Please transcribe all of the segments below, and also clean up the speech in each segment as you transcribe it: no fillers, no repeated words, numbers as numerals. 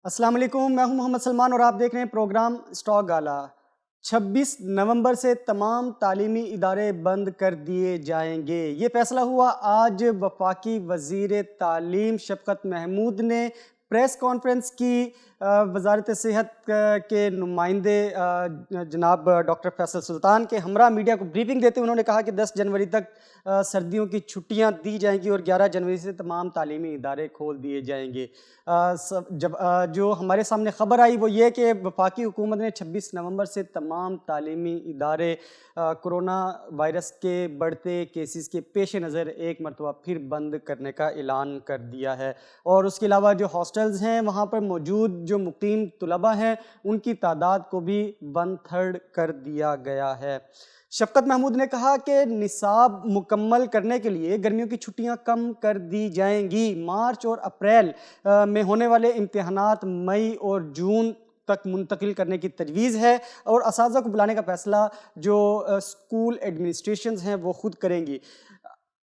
السلام علیکم، میں ہوں محمد سلمان اور آپ دیکھ رہے ہیں پروگرام اسٹاک گالا۔ 26 نومبر سے تمام تعلیمی ادارے بند کر دیے جائیں گے۔ یہ فیصلہ ہوا آج وفاقی وزیر تعلیم شفقت محمود نے پریس کانفرنس کی۔ وزارت صحت کے نمائندے جناب ڈاکٹر فیصل سلطان کے ہمراہ میڈیا کو بریفنگ دیتے انہوں نے کہا کہ 10 جنوری تک سردیوں کی چھٹیاں دی جائیں گی اور 11 جنوری سے تمام تعلیمی ادارے کھول دیے جائیں گے۔ جو ہمارے سامنے خبر آئی وہ یہ کہ وفاقی حکومت نے 26 نومبر سے تمام تعلیمی ادارے کرونا وائرس کے بڑھتے کیسز کے پیش نظر ایک مرتبہ پھر بند کرنے کا اعلان کر دیا ہے، اور اس کے علاوہ جو ہاسٹلز ہیں وہاں پر موجود جو مقیم طلباء ہیں ان کی تعداد کو بھی 1/3 کر دیا گیا ہے۔ شفقت محمود نے کہا کہ نصاب مکمل کرنے کے لیے گرمیوں کی چھٹیاں کم کر دی جائیں گی۔ مارچ اور اپریل میں ہونے والے امتحانات مئی اور جون تک منتقل کرنے کی تجویز ہے، اور اساتذہ کو بلانے کا فیصلہ جو اسکول ایڈمنسٹریشنز ہیں وہ خود کریں گی۔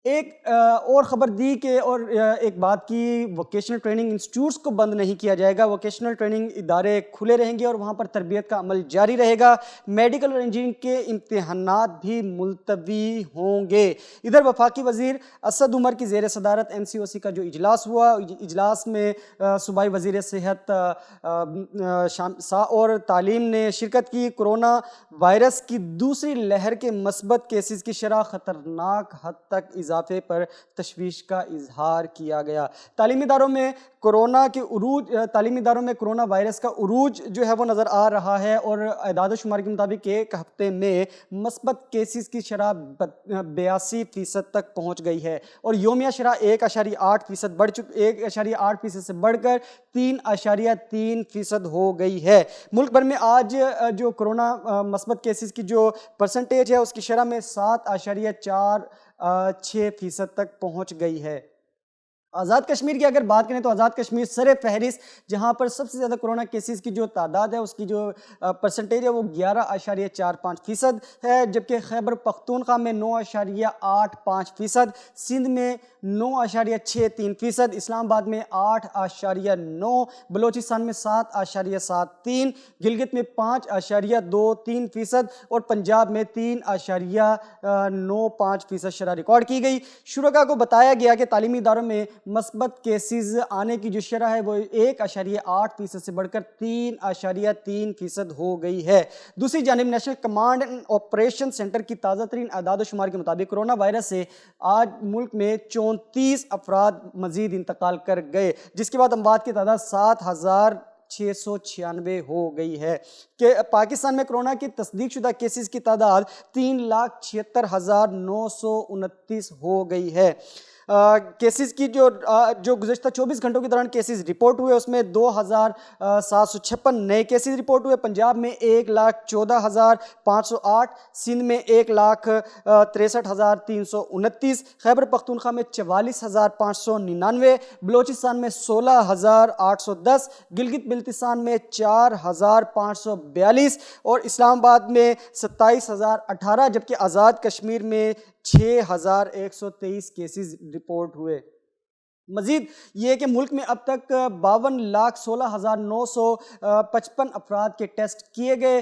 ایک اور خبر دی کہ اور ایک بات کی، ووکیشنل ٹریننگ انسٹیٹیوٹس کو بند نہیں کیا جائے گا، ووکیشنل ٹریننگ ادارے کھلے رہیں گے اور وہاں پر تربیت کا عمل جاری رہے گا۔ میڈیکل اور انجینئرنگ کے امتحانات بھی ملتوی ہوں گے۔ ادھر وفاقی وزیر اسد عمر کی زیر صدارت NCOC کا جو اجلاس ہوا، اجلاس میں صوبائی وزیر صحت اور تعلیم نے شرکت کی۔ کرونا وائرس کی دوسری لہر کے مثبت کیسز کی شرح خطرناک حد تک اضافے پر تشویش کا اظہار کیا گیا۔ تعلیمی اداروں میں کرونا وائرس کا عروج جو ہے وہ نظر آ رہا ہے، اور اعداد و شمار کے مطابق ایک ہفتے میں مثبت کیسز کی شرح 82% تک پہنچ گئی ہے، اور یومیہ شرح 1.8% سے بڑھ کر 3.3% ہو گئی ہے۔ ملک بھر میں آج جو کرونا مثبت کیسز کی جو پرسنٹیج ہے اس کی شرح میں 7.46% تک پہنچ گئی ہے۔ آزاد کشمیر کی اگر بات کریں تو آزاد کشمیر سر فہرست، جہاں پر سب سے زیادہ کرونا کیسز کی جو تعداد ہے اس کی جو پرسنٹیج ہے وہ 11.45% ہے، جبکہ خیبر پختونخوا میں 9.85%، سندھ میں 9.63%، اسلام آباد میں 8.9%، بلوچستان میں 7.73%، گلگت میں 5.23% اور پنجاب میں 3.95% شرح ریکارڈ کی گئی۔ شرکاء کو بتایا گیا کہ تعلیمی اداروں میں مثبت کیسز آنے کی جو شرح ہے وہ 1.8% سے بڑھ کر 3.3% ہو گئی ہے۔ دوسری جانب national command and operation centre کی تازہ ترین اعداد و شمار کے مطابق کرونا وائرس سے آج ملک میں 34 افراد مزید انتقال کر گئے، جس کے بعد اموات کی تعداد 7,696 ہو گئی ہے۔ کہ پاکستان میں کرونا کی تصدیق شدہ کیسز کی تعداد 3,76,929 ہو گئی ہے۔ کیسز کی جو گزشتہ 24 گھنٹوں کے دوران کیسز رپورٹ ہوئے اس میں 2,756 نئے کیسز رپورٹ ہوئے۔ پنجاب میں 1,14,508، سندھ میں 1,63,329، خیبر پختونخوا میں 44,599، بلوچستان میں 16,810، گلگت بلتستان میں 4,542 اور اسلام آباد میں 27,018، جبکہ آزاد کشمیر میں 6,123 کیسز رپورٹ ہوئے۔ مزید یہ کہ ملک میں اب تک 52,16,955 افراد کے ٹیسٹ کیے گئے۔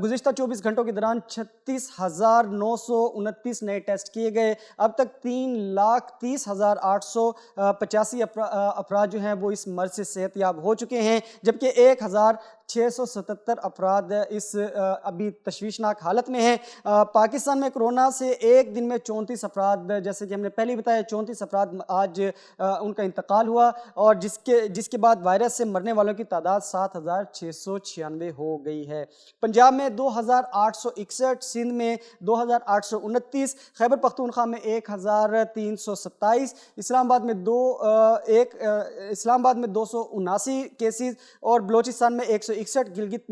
گزشتہ 24 گھنٹوں کے دوران 36,929 نئے ٹیسٹ کیے گئے۔ اب تک 3,30,885 افراد جو ہیں وہ اس مرض سے صحت یاب ہو چکے ہیں، جبکہ 1,677 افراد اس ابھی تشویشناک حالت میں ہیں۔ پاکستان میں کرونا سے ایک دن میں 34 افراد، جیسے کہ ہم نے پہلے بتایا، 34 افراد آج ان کا انتقال ہوا، اور جس کے بعد وائرس سے مرنے والوں کی تعداد 7,696 ہو گئی ہے۔ پنجاب میں 2,861، سندھ میں 2,829، خیبر پختونخوا میں 1,327، اسلام آباد میں 279 کیسز اور بلوچستان میں 161، گلگت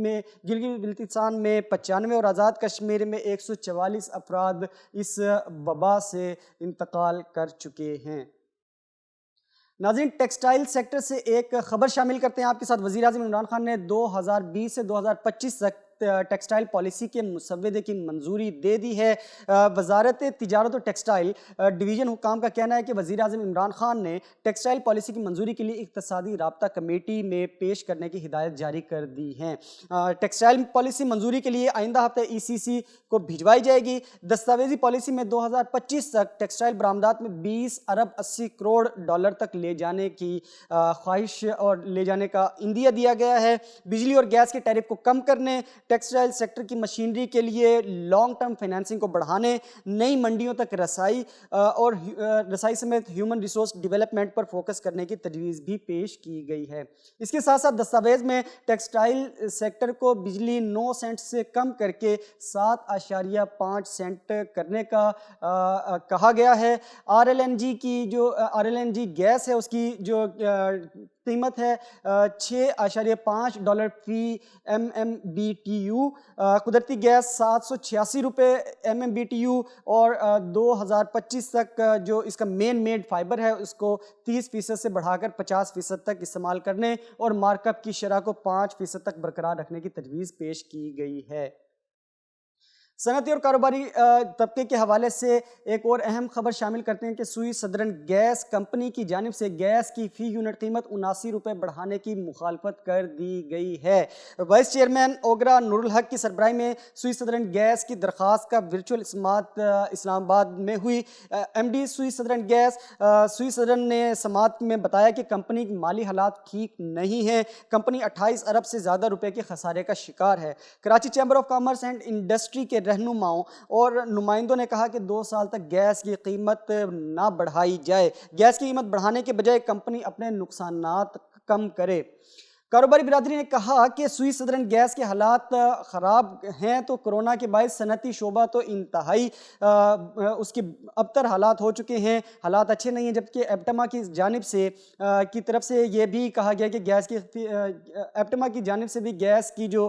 بلتستان میں 95 اور آزاد کشمیر میں 144 افراد اس وبا سے انتقال کر چکے ہیں۔ ناظرین، ٹیکسٹائل سیکٹر سے ایک خبر شامل کرتے ہیں آپ کے ساتھ۔ وزیر اعظم عمران خان نے 2020 سے 2025 تک ٹیکسٹائل پالیسی کے مسودے کی منظوری دے دی ہے۔ وزارت تجارت و ٹیکسٹائل ڈویژن حکام کا کہنا ہے کہ وزیر اعظم عمران خان نے ٹیکسٹائل پالیسی کی منظوری کے لیے اقتصادی رابطہ کمیٹی میں پیش کرنے کی ہدایت جاری کر دی ہیں۔ ٹیکسٹائل پالیسی منظوری کے لیے آئندہ ہفتے ECC کو بھجوائی جائے گی۔ دستاویزی پالیسی میں 2025 تک ٹیکسٹائل برآمدات میں 20 ارب 80 کروڑ ڈالر تک لے جانے کی خواہش اور لے جانے کا عندیہ دیا گیا ہے۔ بجلی اور گیس کے ٹیرف کو کم کرنے، ٹیکسٹائل سیکٹر کی مشینری کے لیے لانگ ٹرم فائنینسنگ کو بڑھانے، نئی منڈیوں تک رسائی اور رسائی سمیت ہیومن ریسورس ڈیولپمنٹ پر فوکس کرنے کی تجویز بھی پیش کی گئی ہے۔ اس کے ساتھ ساتھ دستاویز میں ٹیکسٹائل سیکٹر کو بجلی 9 سینٹ سے کم کر کے 7.5 سینٹ کرنے کا کہا گیا ہے۔ RLNG کی جو RLNG گیس ہے اس کی جو قیمت ہے $6.5 فی MMBTU، قدرتی گیس $786 MMBTU، اور 2025 تک جو اس کا مین میڈ فائبر ہے اس کو 30% سے بڑھا کر 50% تک استعمال کرنے اور مارک اپ کی شرح کو 5% تک برقرار رکھنے کی تجویز پیش کی گئی ہے۔ صنعتی اور کاروباری طبقے کے حوالے سے ایک اور اہم خبر شامل کرتے ہیں کہ سوئی سدرن گیس کمپنی کی جانب سے گیس کی فی یونٹ قیمت $79 بڑھانے کی مخالفت کر دی گئی ہے۔ وائس چیئرمین اوگرا نور الحق کی سربراہی میں سوئی سدرن گیس کی درخواست کا ورچوئل سماعت اسلام آباد میں ہوئی۔ MD سوئی سدرن گیس سوئی سدرن نے سماعت میں بتایا کہ کمپنی کی مالی حالات ٹھیک نہیں ہیں۔ کمپنی 28 ارب سے زیادہ روپے کے خسارے کا شکار ہے۔ Karachi chamber of commerce and industry کے رہنماؤں اور نمائندوں نے کہا کہ 2 سال تک گیس کی قیمت نہ بڑھائی جائے۔ گیس کی قیمت بڑھانے کے بجائے کمپنی اپنے نقصانات کم کرے۔ کاروباری برادری نے کہا کہ سوئی سدرن گیس کے حالات خراب ہیں تو کرونا کے باعث صنعتی شعبہ تو انتہائی اس کے ابتر حالات ہو چکے ہیں، حالات اچھے نہیں ہیں، جبکہ ایپٹما کی جانب سے کی طرف سے یہ بھی کہا گیا کہ گیس کی ایپٹما کی جانب سے بھی گیس کی جو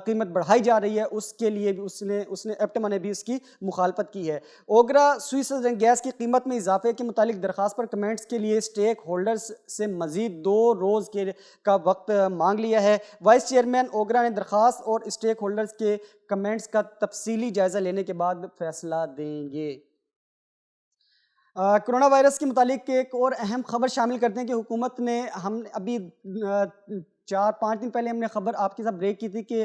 قیمت بڑھائی جا رہی ہے اس کے لیے بھی اس نے ایپٹما نے بھی اس کی مخالفت کی ہے۔ اوگرا سوئی سدرن گیس کی قیمت میں اضافے کے متعلق درخواست پر کمنٹس کے لیے اسٹیک ہولڈرز سے مزید 2 روز کا وقت مانگ لیا ہے۔ وائس چیئرمین اوگرا نے درخواست اور اسٹیک ہولڈرز کے کمنٹس کا تفصیلی جائزہ لینے کے بعد فیصلہ دیں گے۔ کرونا وائرس کے متعلق ایک اور اہم خبر شامل کرتے ہیں کہ حکومت نے ہم ابھی 4-5 دن پہلے ہم نے خبر آپ کے ساتھ بریک کی تھی کہ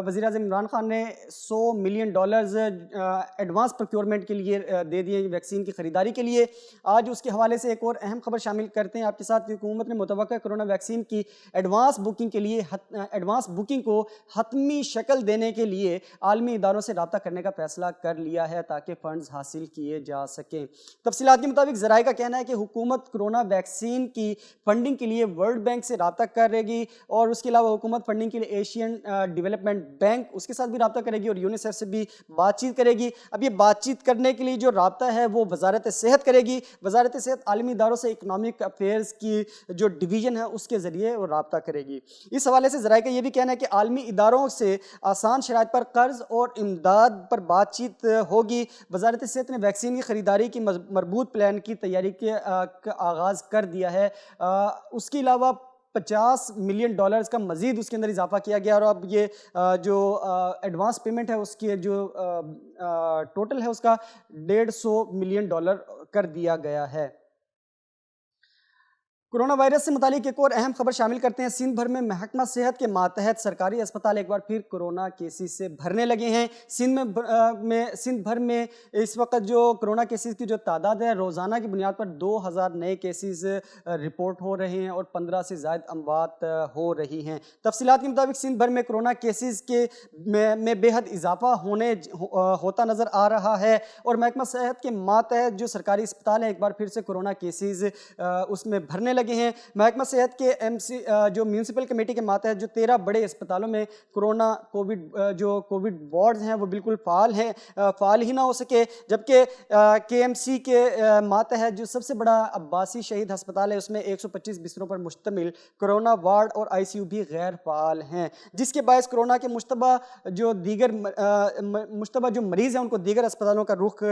وزیر اعظم عمران خان نے $100 ملین ایڈوانس پروکیورمنٹ کے لیے دے دیے ویکسین کی خریداری کے لیے۔ آج اس کے حوالے سے ایک اور اہم خبر شامل کرتے ہیں آپ کے ساتھ۔ حکومت نے متوقع کرونا ویکسین کی ایڈوانس بکنگ کو حتمی شکل دینے کے لیے عالمی اداروں سے رابطہ کرنے کا فیصلہ کر لیا ہے تاکہ فنڈز حاصل کیے جا سکیں۔ تفصیلات کے مطابق ذرائع کا کہنا ہے کہ حکومت کرونا ویکسین کی فنڈنگ کے لیے ورلڈ بینک سے رابطہ کرے گی اور اس کے علاوہ حکومت فنڈنگ کے لیے ایشین ڈیولپمنٹ بینک اس کے ساتھ بھی رابطہ کرے گی اور یونیسیف سے بھی بات چیت کرے گی۔ اب یہ بات چیت کرنے کے لیے جو رابطہ ہے وہ وزارت صحت کرے گی۔ وزارت صحت عالمی اداروں سے اکنامک افیئرز کی جو ڈویژن ہے اس کے ذریعے وہ رابطہ کرے گی۔ اس حوالے سے ذرائع کا یہ بھی کہنا ہے کہ عالمی اداروں سے آسان شرائط پر قرض اور امداد پر بات چیت ہوگی۔ وزارت صحت نے ویکسین کی خریداری کی مربوط پلان کی تیاری کا آغاز کر دیا ہے۔ اس کے علاوہ $50 ملین کا مزید اس کے اندر اضافہ کیا گیا اور اب یہ جو ایڈوانس پیمنٹ ہے اس کی جو ٹوٹل ہے اس کا $150 ملین کر دیا گیا ہے۔ کرونا وائرس سے متعلق ایک اور اہم خبر شامل کرتے ہیں۔ سندھ بھر میں محکمہ صحت کے ماتحت سرکاری اسپتال ایک بار پھر کرونا کیسز سے بھرنے لگے ہیں۔ سندھ بھر میں اس وقت جو کرونا کیسز کی جو تعداد ہے روزانہ کی بنیاد پر 2000 نئے کیسز رپورٹ ہو رہے ہیں اور 15 سے زائد اموات ہو رہی ہیں۔ تفصیلات کے مطابق سندھ بھر میں کرونا کیسز میں بے حد اضافہ ہوتا نظر آ رہا ہے اور محکمہ صحت کے ماتحت جو سرکاری اسپتال ہے ایک بار پھر سے کرونا کیسز اس میں بھرنے لگے ہیں۔ محکمہ صحت کے جو میونسپل کمیٹی کے ماتحت جو 13 بڑے اسپتالوں میں کووڈ وارڈز ہیں وہ بالکل فعال ہی نہ ہو سکے، جبکہ KMC کے ماتحت جو سب سے بڑا عباسی شہید ہسپتال ہے اس میں 125 بستروں پر مشتمل کرونا وارڈ اور ICU بھی غیر فعال ہیں، جس کے باعث کرونا کے مشتبہ جو مریض ہیں ان کو دیگر اسپتالوں کا رخ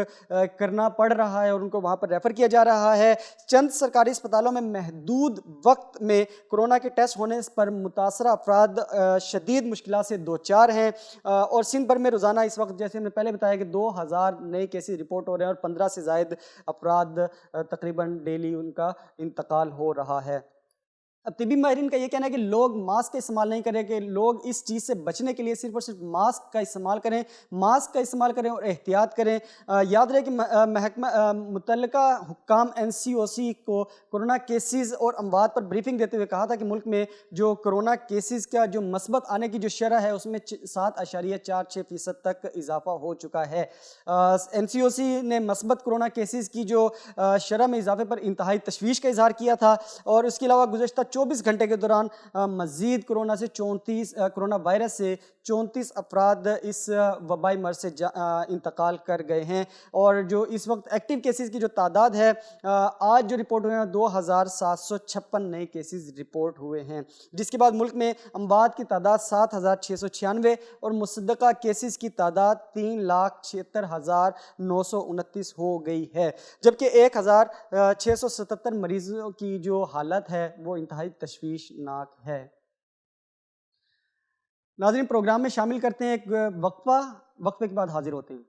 کرنا پڑ رہا ہے اور ان کو وہاں پر ریفر کیا جا رہا ہے۔ چند سرکاری اسپتالوں میں محدود وقت میں کورونا کے ٹیسٹ ہونے پر متاثرہ افراد شدید مشکلات سے دوچار ہیں، اور سندھ بھر میں روزانہ اس وقت جیسے ہم نے پہلے بتایا کہ 2000 نئے کیسز رپورٹ ہو رہے ہیں اور 15 سے زائد افراد تقریباً ڈیلی ان کا انتقال ہو رہا ہے۔ اب طبی ماہرین کا یہ کہنا ہے کہ لوگ ماسک کا استعمال نہیں کریں، کہ لوگ اس چیز سے بچنے کے لیے صرف اور صرف ماسک کا استعمال کریں اور احتیاط کریں۔ یاد رہے کہ محکمہ متعلقہ حکام NCOC کو کورونا کیسز اور اموات پر بریفنگ دیتے ہوئے کہا تھا کہ ملک میں جو کورونا کیسز کا جو مثبت آنے کی جو شرح ہے اس میں 7.46% تک اضافہ ہو چکا ہے۔ NCOC نے مثبت کورونا کیسز کی جو شرح میں اضافے پر انتہائی تشویش کا اظہار کیا تھا، اور اس کے علاوہ گزشتہ 24 گھنٹے کے دوران مزید کورونا وائرس سے 34 افراد اس وبائی مرض سے انتقال کر گئے ہیں، اور جو اس وقت ایکٹیو کیسز کی جو تعداد ہے آج جو رپورٹ ہوئے ہیں 2756 نئے کیسز رپورٹ ہوئے ہیں، جس کے بعد ملک میں اموات کی تعداد 7696 اور مصدقہ کیسز کی تعداد 3,76,929 ہو گئی ہے، جبکہ 1677 مریضوں کی جو حالت ہے وہ انتہائی تشویشناک ہے۔ ناظرین، پروگرام میں شامل کرتے ہیں ایک وقفے کے بعد حاضر ہوتے ہیں۔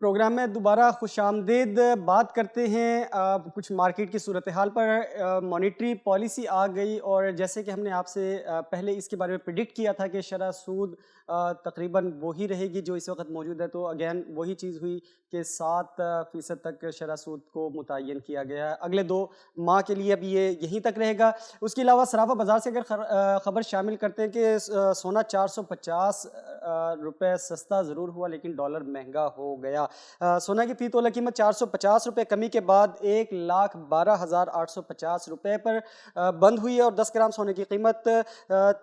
پروگرام میں دوبارہ خوش آمدید۔ بات کرتے ہیں کچھ مارکیٹ کی صورتحال پر۔ مانیٹری پالیسی آ گئی، اور جیسے کہ ہم نے آپ سے پہلے اس کے بارے میں پریڈکٹ کیا تھا کہ شرح سود تقریباً وہی رہے گی جو اس وقت موجود ہے، تو اگین وہی چیز ہوئی کہ 7% تک شرح سود کو متعین کیا گیا ہے۔ اگلے 2 ماہ کے لیے اب یہ یہیں تک رہے گا۔ اس کے علاوہ صرافہ بازار سے اگر خبر شامل کرتے ہیں کہ سونا 450 روپے سستا ضرور ہوا لیکن ڈالر مہنگا ہو گیا۔ سونا کی فی تولہ قیمت 450 روپے کمی کے بعد 1,12,850 روپے پر بند ہوئی ہے، اور 10 گرام سونے کی قیمت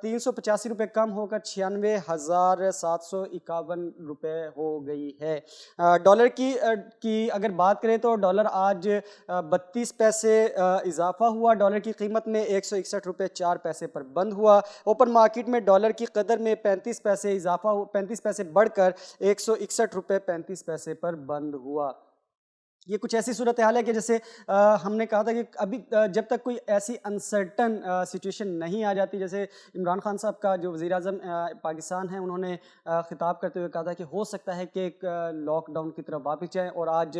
385 روپے کم ہو کر 96,751 روپے ہو گئی ہے۔ ڈالر کی اگر بات کریں تو ڈالر آج 32 پیسے اضافہ ہوا، ڈالر کی قیمت میں 161 روپے 4 پیسے پر بند ہوا۔ اوپن مارکیٹ میں ڈالر کی قدر میں 35 پیسے بڑھ کر 161 روپے 35 پیسے پر بند ہوا۔ یہ کچھ ایسی صورتحال ہے کہ جیسے ہم نے کہا تھا کہ ابھی جب تک کوئی ایسی انسرٹن سچویشن نہیں آ جاتی، جیسے عمران خان صاحب کا جو وزیر اعظم پاکستان ہیں انہوں نے خطاب کرتے ہوئے کہا تھا کہ ہو سکتا ہے کہ ایک لاک ڈاؤن کی طرف واپس جائیں، اور آج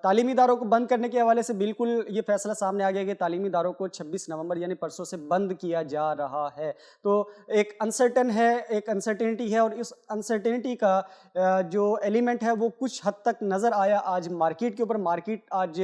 تعلیمی اداروں کو بند کرنے کے حوالے سے بالکل یہ فیصلہ سامنے آ گیا کہ تعلیمی اداروں کو 26 نومبر یعنی پرسوں سے بند کیا جا رہا ہے۔ تو ایک انسرٹینٹی ہے، اور اس انسرٹینٹی کا جو ایلیمنٹ ہے وہ کچھ حد تک نظر آیا آج مارکیٹ کے اوپر۔ مارکیٹ آج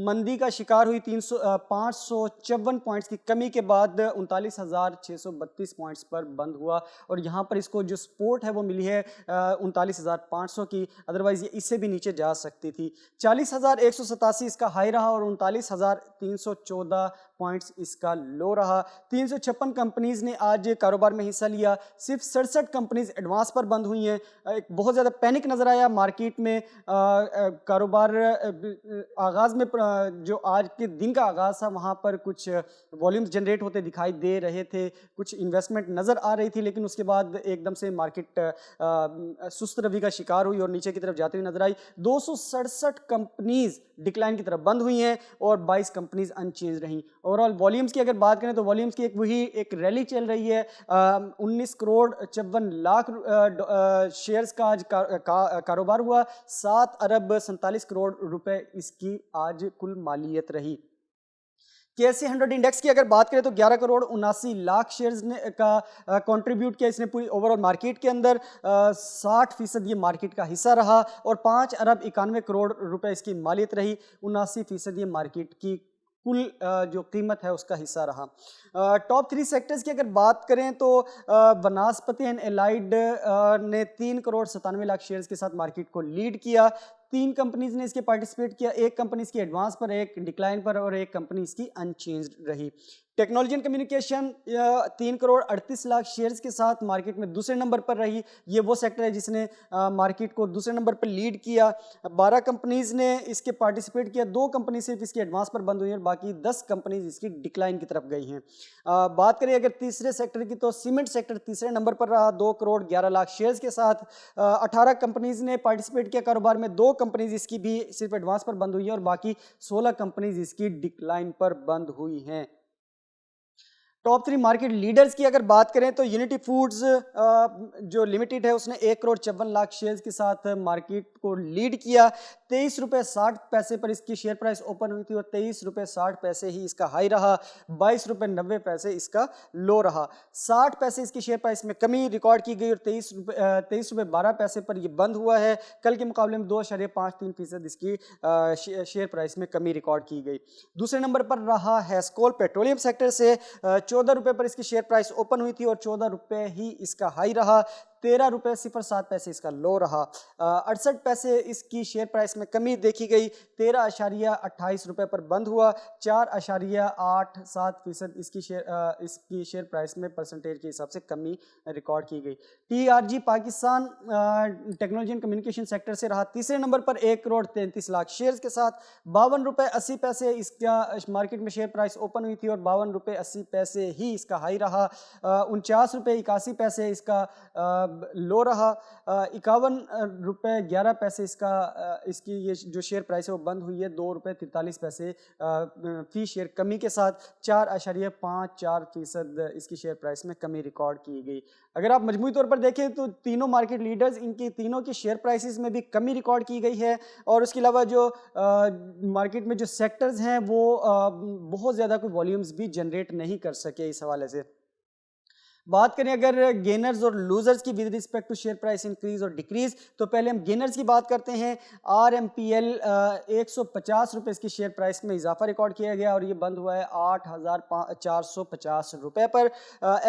مندی کا شکار ہوئی، 554 پوائنٹس کی کمی کے بعد 39,632 پوائنٹس پر بند ہوا، اور یہاں پر اس کو جو سپورٹ ہے وہ ملی ہے 39,500 کی، ادروائز یہ اس سے بھی نیچے جا سکتی تھی۔ 40,187 اس کا ہائی رہا، اور 39,314 پوائنٹس اس کا لو رہا۔ 356 کمپنیز نے آج کاروبار میں حصہ لیا، صرف 67 کمپنیز ایڈوانس پر بند ہوئی ہیں۔ ایک بہت زیادہ پینک نظر آیا مارکیٹ میں۔ کاروبار آغاز میں جو آج کے دن کا آغاز تھا وہاں پر کچھ والیومز جنریٹ ہوتے دکھائی دے رہے تھے، کچھ انویسٹمنٹ نظر آ رہی تھی، لیکن اس کے بعد ایک دم سے مارکیٹ سست روی کا شکار ہوئی اور نیچے کی طرف جاتے ہوئی نظر آئی۔ 267 کمپنیز ڈکلائن کی طرف بند ہوئی ہیں اور 22 کمپنیز ان چینج رہیں۔ اوورآل والیومز کی اگر بات کریں تو والیومز کی ایک ریلی چل رہی ہے۔ 19 کروڑ 54 لاکھ شیئرز کا آج کاروبار ہوا، 7 ارب 47 کروڑ روپے اس کی آج کل مالیت رہی۔ KSE 100 انڈیکس کی اگر بات کریں تو 11 کروڑ 79 لاکھ شیئرز نے کا کنٹریبیوٹ کیا اس نے پوری اوورآل مارکیٹ کے اندر۔ 60% یہ مارکیٹ کا حصہ رہا، اور 5 ارب 91 کروڑ روپے اس کی مالیت رہی۔ 79% یہ مارکیٹ کی کل جو قیمت ہے اس کا حصہ رہا۔ ٹاپ 3 سیکٹرز کی اگر بات کریں تو بناسپتی اینڈ الائیڈ نے 3 کروڑ 97 لاکھ شیئرز کے ساتھ مارکیٹ کو لیڈ کیا۔ 3 کمپنیز نے اس کے پارٹیسپیٹ کیا، ایک کمپنی اس کی ایڈوانس پر، ایک ڈکلائن پر، اور ایک کمپنی اس کی ان چینجڈ رہی۔ Technology and communication 3 crore 38 lakh shares کے ساتھ مارکیٹ میں دوسرے نمبر پر رہی. یہ وہ سیکٹر ہے جس نے مارکیٹ کو دوسرے نمبر پر لیڈ کیا. 12 کمپنیز نے اس کے پارٹیسپیٹ کیا, 2 کمپنی صرف اس کی ایڈوانس پر بند ہوئی ہیں اور باقی 10 کمپنیز اس کی ڈکلائن کی طرف گئی ہیں. بات کریں اگر تیسرے سیکٹر کی تو سیمنٹ سیکٹر تیسرے نمبر پر رہا 2 کروڑ 11 لاکھ شیئرز کے ساتھ. 18 کمپنیز نے پارٹیسپیٹ کیا کاروبار میں, 2 کمپنیز اس کی بھی صرف ایڈوانس پر بند ہوئی ہیں اور باقی 16 کمپنیز اس کی ڈکلائن پر بند ہوئی ہیں. ٹاپ 3 مارکیٹ لیڈرز کی اگر بات کریں تو یونٹی فوڈز جو لمیٹڈ ہے اس نے 1 کروڑ 54 لاکھ شیئرز کے ساتھ مارکیٹ کو لیڈ کیا. 23 روپے 60 پیسے پر اس کی شیئر پرائس اوپن ہوئی تھی اور 23 روپے 60 پیسے ہی اس کا ہائی رہا. 22 روپے 90 پیسے اس کا لو رہا. 60 پیسے اس کی شیئر پرائس میں کمی ریکارڈ کی گئی اور 23 روپے 12 پیسے پر یہ بند ہوا ہے. کل کے مقابلے میں 2.53% اس کی شیئر پرائس میں کمی ریکارڈ کی گئی. دوسرے نمبر پر رہا ہیسکول پیٹرولیم سیکٹر سے 14 روپے پر اس کی شیئر پرائس اوپن ہوئی تھی اور 14 روپے ہی اس کا ہائی رہا. 13 روپے 07 پیسے اس کا لو رہا. 68 پیسے اس کی شیئر پرائس میں کمی دیکھی گئی, 13.28 روپے پر بند ہوا. 4.87% اس کی شیئر پرائس میں پرسنٹیج کے حساب سے کمی ریکارڈ کی گئی. TRG Pakistan technology and communication sector سے رہا تیسرے نمبر پر 1 کروڑ 33 لاکھ شیئرز کے ساتھ. 52 روپے 80 پیسے اس کا مارکیٹ میں شیئر پرائس اوپن ہوئی تھی اور 52 روپے 80 پیسے ہی اس کا ہائی رہا. 49 روپے 81 پیسے اس کا لو رہا. 51 روپے 11 پیسے اس کی یہ جو شیئر پرائس ہے وہ بند ہوئی ہے 2 روپے 43 پیسے فی شیئر کمی کے ساتھ. 4.54% اس کی شیئر پرائس میں کمی ریکارڈ کی گئی. اگر آپ مجموعی طور پر دیکھیں تو تینوں مارکیٹ لیڈرز ان کی تینوں کی شیئر پرائسز میں بھی کمی ریکارڈ کی گئی ہے اور اس کے علاوہ جو مارکیٹ میں جو سیکٹرز ہیں وہ بہت زیادہ کوئی والیومز بھی جنریٹ نہیں کر سکے. اس حوالے سے بات کریں اگر گینرز اور لوزرز کی with respect to share price increase اور ڈیکریز تو پہلے ہم گینرز کی بات کرتے ہیں. RMPL 150 روپے اس کی شیئر پرائس میں اضافہ ریکارڈ کیا گیا اور یہ بند ہوا ہے 8,450 روپے پر.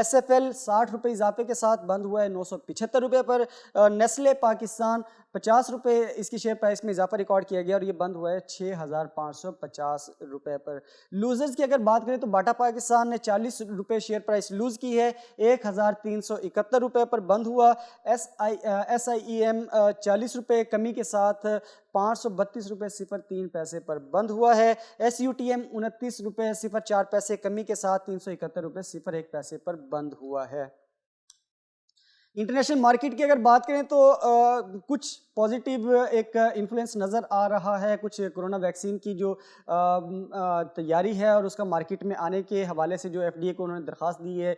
SFL 60 روپے اضافے کے ساتھ بند ہوا ہے 975 روپے پر. نیسلے پاکستان 50 روپے اس کی شیئر پرائس میں اضافہ ریکارڈ کیا گیا اور یہ بند ہوا ہے 6,550 روپے پر. لوزرز کی اگر بات کریں تو باٹا پاکستان نے 40 روپے شیئر پرائس لوز کی ہے 1,371 روپے پر بند ہوا. SIEM 40 روپے کمی کے ساتھ 532 روپے 03 پیسے پر بند ہوا ہے. SUTM 29 روپے 04 پیسے کمی کے ساتھ 371 روپے 01 پیسے پر بند ہوا ہے. انٹرنیشنل مارکیٹ کی اگر بات کریں تو کچھ پازیٹیو ایک انفلوئنس نظر آ رہا ہے. کچھ کرونا ویکسین کی جو تیاری ہے اور اس کا مارکیٹ میں آنے کے حوالے سے جو FDA کو انہوں نے درخواست دی ہے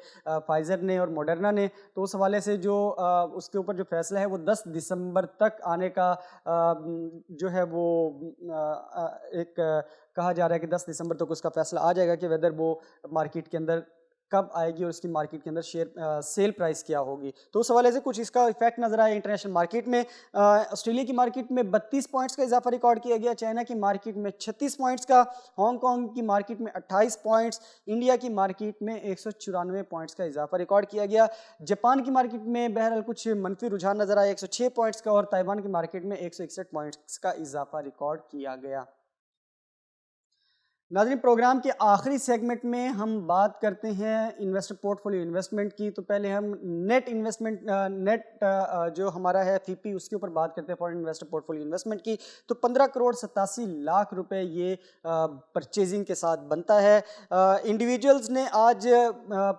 فائزر نے اور موڈرنا نے, تو اس حوالے سے جو اس کے اوپر جو فیصلہ ہے وہ 10 دسمبر تک آنے کا جو ہے وہ ایک کہا جا رہا ہے کہ 10 دسمبر تک اس کا فیصلہ آ جائے گا کہ ویدر وہ مارکیٹ کے اندر کب آئے گی اور اس کی مارکیٹ کے اندر سیل پرائس کیا ہوگی. تو اس حوالے سے کچھ اس کا ایفیکٹ نظر آیا انٹرنیشنل مارکیٹ میں. آسٹریلیا کی مارکیٹ میں 32 پوائنٹس کا اضافہ ریکارڈ کیا گیا, چائنا کی مارکیٹ میں 36 پوائنٹس کا, ہانگ کانگ کی مارکیٹ میں 28 پوائنٹس, انڈیا کی مارکیٹ میں 194 پوائنٹس کا اضافہ ریکارڈ کیا گیا. جاپان کی مارکیٹ میں بہرحال کچھ منفی رجحان نظر آیا 106 پوائنٹس کا, اور تائیوان کی مارکیٹ میں 161 پوائنٹس کا اضافہ ریکارڈ کیا گیا. ناظرین پروگرام کے آخری سیگمنٹ میں ہم بات کرتے ہیں انویسٹر پورٹ فولیو انویسٹمنٹ کی. تو پہلے ہم نیٹ انویسٹمنٹ جو ہمارا ہے FP اس کے اوپر بات کرتے ہیں foreign investor port folio investment کی. تو 15 کروڑ 87 لاکھ روپے یہ پرچیزنگ کے ساتھ بنتا ہے. انڈیویجولز نے آج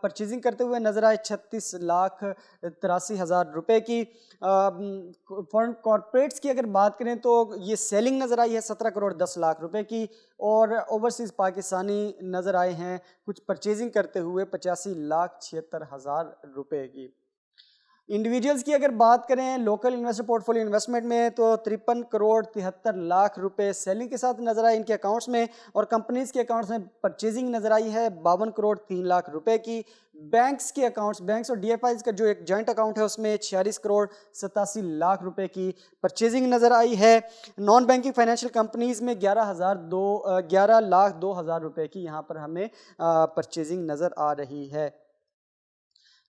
پرچیزنگ کرتے ہوئے نظر آئے 36 لاکھ 83 ہزار روپے کی. فارن کارپوریٹس کی اگر بات کریں تو یہ سیلنگ نظر آئی ہے 17 کروڑ 10 لاکھ روپے کی, اور اوورسیز پاکستانی نظر آئے ہیں کچھ پرچیزنگ کرتے ہوئے 85 لاکھ 76 ہزار روپے کی. انڈیویجولز کی اگر بات کریں local investor port folio investment میں تو 53 کروڑ 73 لاکھ روپے سیلنگ کے ساتھ نظر آئے ان کے اکاؤنٹس میں, اور کمپنیز کے اکاؤنٹس میں پرچیزنگ نظر آئی ہے 52 کروڑ 3 لاکھ روپے کی. بینکس کے اکاؤنٹس, بینکس اور DFIs کا جو ایک جوائنٹ اکاؤنٹ ہے اس میں 46 کروڑ 87 لاکھ روپے کی پرچیزنگ نظر آئی ہے. نان بینکنگ فائنینشیل کمپنیز میں 11 لاکھ 2 ہزار روپے کی یہاں پر ہمیں پرچیزنگ نظر آ رہی ہے.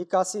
81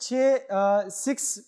6